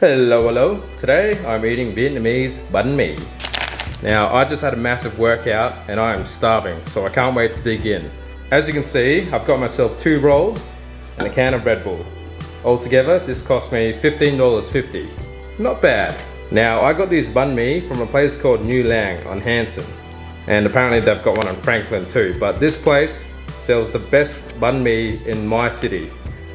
Hello. Today I'm eating Vietnamese banh mi. Now I just had a massive workout and I am starving, so I can't wait to dig in. As you can see, I've got myself 2 rolls and a can of Red Bull. Altogether, this cost me $15.50. Not bad. Now I got these banh mi from a place called Nhu Lan on Hanson, and apparently they've got one on Franklin too, but this place sells the best banh mi in my city.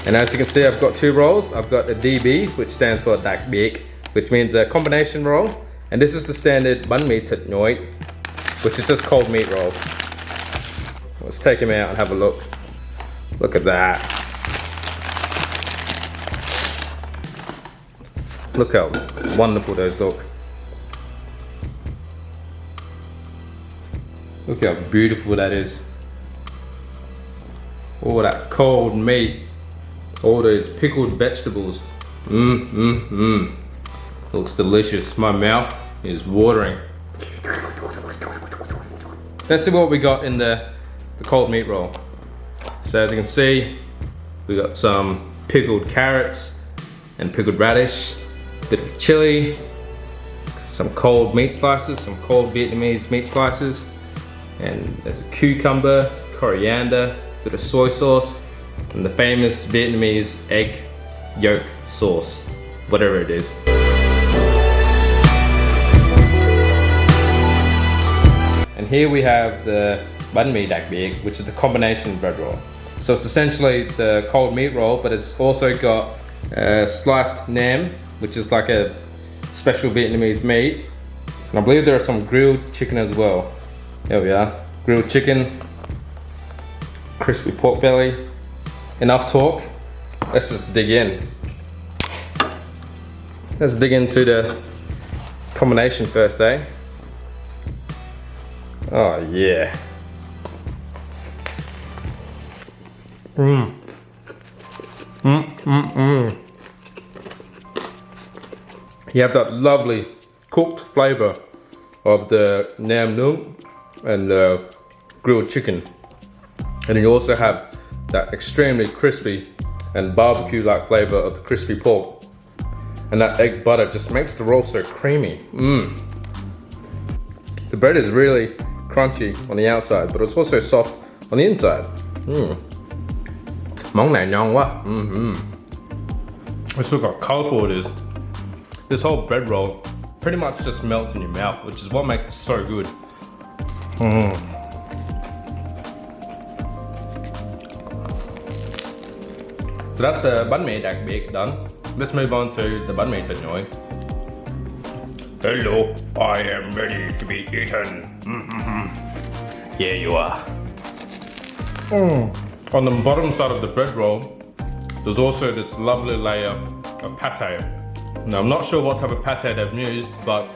And as you can see, I've got 2 rolls. I've got a DB, which stands for Dặc Biệt, which means a combination roll. And this is the standard Banh Mi Thịt Nguội, which is just cold meat roll. Let's take him out and have a look. Look at that. Look how wonderful those look. Look how beautiful that is. All that cold meat. All those pickled vegetables. Looks delicious. My mouth is watering. Let's see what we got in the cold meat roll. So as you can see, we got some pickled carrots and pickled radish, a bit of chili, some cold meat slices, some cold Vietnamese meat slices, and there's a cucumber, coriander, a bit of soy sauce, and the famous Vietnamese egg yolk sauce, whatever it is. And here we have the Banh Mi Dặc Biệt, which is the combination bread roll. So it's essentially the cold meat roll, but it's also got sliced nam, which is like a special Vietnamese meat. And I believe there are some grilled chicken as well. There we are, grilled chicken, crispy pork belly. Enough talk, let's just dig in. Let's dig into the combination first, eh? Oh yeah. You have that lovely cooked flavor of the nam noodle and the grilled chicken. And you also have that extremely crispy and barbecue-like flavor of the crispy pork. And that egg butter just makes the roll so creamy. The bread is really crunchy on the outside, but it's also soft on the inside. Món này ngon quá. Let's look how colorful it is. This whole bread roll pretty much just melts in your mouth, which is what makes it so good. So that's the Banh Mi Dặc Biệt done. Let's move on to the Banh Mi Thịt Nguội. Hello, I am ready to be eaten. Yeah, you are. On the bottom side of the bread roll, there's also this lovely layer of pate. Now I'm not sure what type of pate they've used, but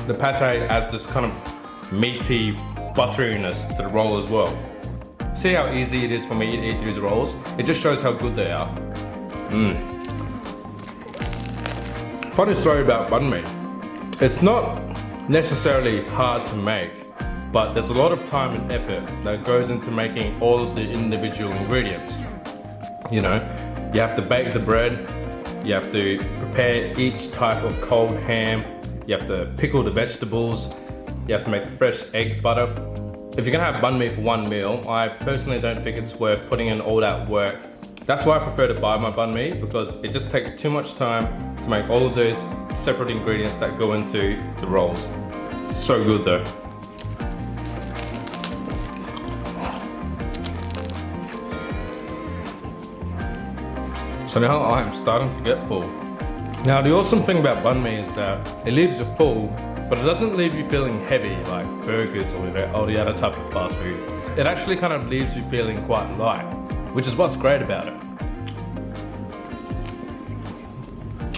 the pate adds this kind of meaty butteriness to the roll as well. See how easy it is for me to eat these rolls? It just shows how good they are. Funny story about banh mi. It's not necessarily hard to make, but there's a lot of time and effort that goes into making all of the individual ingredients. You know, you have to bake the bread, you have to prepare each type of cold ham, you have to pickle the vegetables, you have to make fresh egg butter. If you're gonna have banh mi for one meal, I personally don't think it's worth putting in all that work. That's why I prefer to buy my banh mi, because it just takes too much time to make all of those separate ingredients that go into the rolls. So good though. So now I'm starting to get full. Now the awesome thing about banh mi is that it leaves you full, but it doesn't leave you feeling heavy like burgers or the other type of fast food. It actually kind of leaves you feeling quite light, which is what's great about it.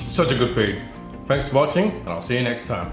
Such a good food. Thanks for watching, and I'll see you next time.